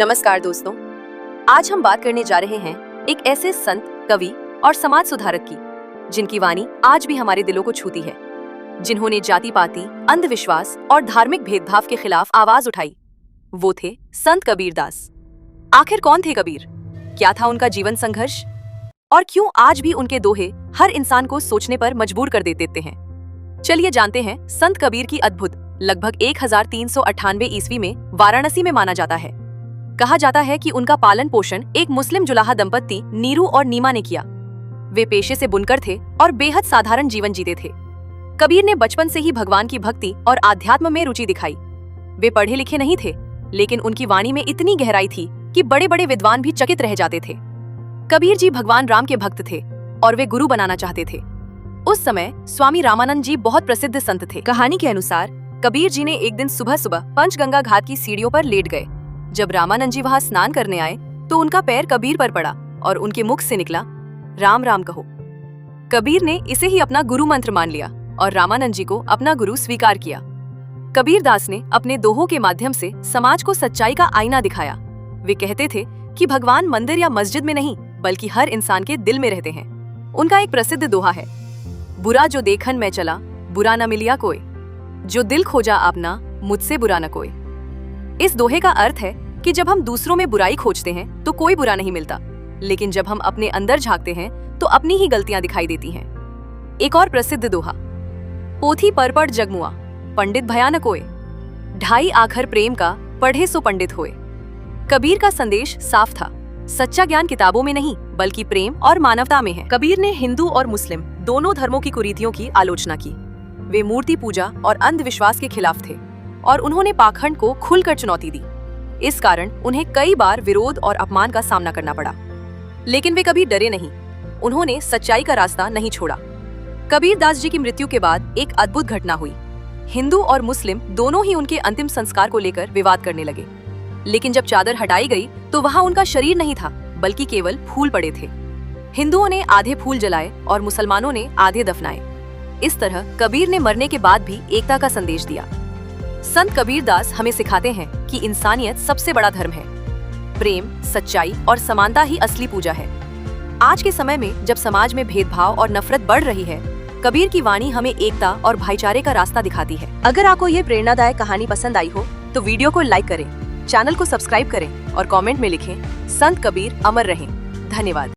नमस्कार दोस्तों, आज हम बात करने जा रहे हैं एक ऐसे संत, कवि और समाज सुधारक की जिनकी वाणी आज भी हमारे दिलों को छूती है, जिन्होंने जाति पाति, अंधविश्वास और धार्मिक भेदभाव के खिलाफ आवाज उठाई। वो थे संत कबीरदास। आखिर कौन थे कबीर? क्या था उनका जीवन संघर्ष और क्यों आज भी उनके दोहे हर इंसान को सोचने पर मजबूर कर देते हैं? चलिए जानते हैं संत कबीर की अद्भुत लगभग 1398 ईस्वी में वाराणसी में माना जाता है। कहा जाता है कि उनका पालन पोषण एक मुस्लिम जुलाहा दंपत्ति नीरू और नीमा ने किया। वे पेशे से बुनकर थे और बेहद साधारण जीवन जीते थे। कबीर ने बचपन से ही भगवान की भक्ति और आध्यात्म में रुचि दिखाई। वे पढ़े लिखे नहीं थे, लेकिन उनकी वाणी में इतनी गहराई थी कि बड़े बड़े विद्वान भी चकित रह जाते थे। कबीर जी भगवान राम के भक्त थे और वे गुरु बनाना चाहते थे। उस समय स्वामी रामानंद जी बहुत प्रसिद्ध संत थे। कहानी के अनुसार कबीर जी ने एक दिन सुबह सुबह पंचगंगा घाट की सीढ़ियों पर लेट गए। जब रामानंद जी वहां स्नान करने आए तो उनका पैर कबीर पर पड़ा और उनके मुख से निकला, राम राम कहो। कबीर ने इसे ही अपना गुरु मंत्र मान लिया और रामानंद जी को अपना गुरु स्वीकार किया। कबीरदास ने अपने दोहों के माध्यम से समाज को सच्चाई का आईना दिखाया। वे कहते थे कि भगवान मंदिर या मस्जिद में नहीं, बल्कि हर इंसान के दिल में रहते हैं। उनका एक प्रसिद्ध दोहा है, बुरा जो देखन मैं चला, बुरा न मिलिया कोई, जो दिल खोजा आपना, मुझसे बुरा न कोई। इस दोहे का अर्थ है कि जब हम दूसरों में बुराई खोजते हैं तो कोई बुरा नहीं मिलता, लेकिन जब हम अपने अंदर झांकते हैं तो अपनी ही गलतियां दिखाई देती हैं। एक और प्रसिद्ध दोहा, पोथी परपड़ जगमुआ, पंडित भया न कोय, ढाई आखर प्रेम का, पढ़े सो पंडित होए। कबीर का संदेश साफ था, सच्चा ज्ञान किताबों में नहीं बल्कि प्रेम और मानवता में है। कबीर ने हिंदू और मुस्लिम दोनों धर्मों की कुरीतियों की आलोचना की। वे मूर्ति पूजा और अंधविश्वास के खिलाफ थे और उन्होंने पाखंड को खुलकर चुनौती दी। इस कारण उन्हें कई बार विरोध और अपमान का सामना करना पड़ा, लेकिन वे कभी डरे नहीं। उन्होंने सच्चाई का रास्ता नहीं छोड़ा। कबीरदास जी की मृत्यु के बाद एक अद्भुत घटना हुई। हिंदू और मुस्लिम दोनों ही उनके अंतिम संस्कार को लेकर विवाद करने लगे, लेकिन जब चादर हटाई गई तो वहां उनका शरीर नहीं था, बल्कि केवल फूल पड़े थे। हिंदुओं ने आधे फूल जलाए और मुसलमानों ने आधे दफनाए। इस तरह कबीर ने मरने के बाद भी एकता का संदेश दिया। संत कबीरदास हमें सिखाते हैं कि इंसानियत सबसे बड़ा धर्म है। प्रेम, सच्चाई और समानता ही असली पूजा है। आज के समय में जब समाज में भेदभाव और नफरत बढ़ रही है, कबीर की वाणी हमें एकता और भाईचारे का रास्ता दिखाती है। अगर आपको ये प्रेरणादायक कहानी पसंद आई हो तो वीडियो को लाइक करें, चैनल को सब्सक्राइब करें और कमेंट में लिखें, संत कबीर अमर रहें। धन्यवाद।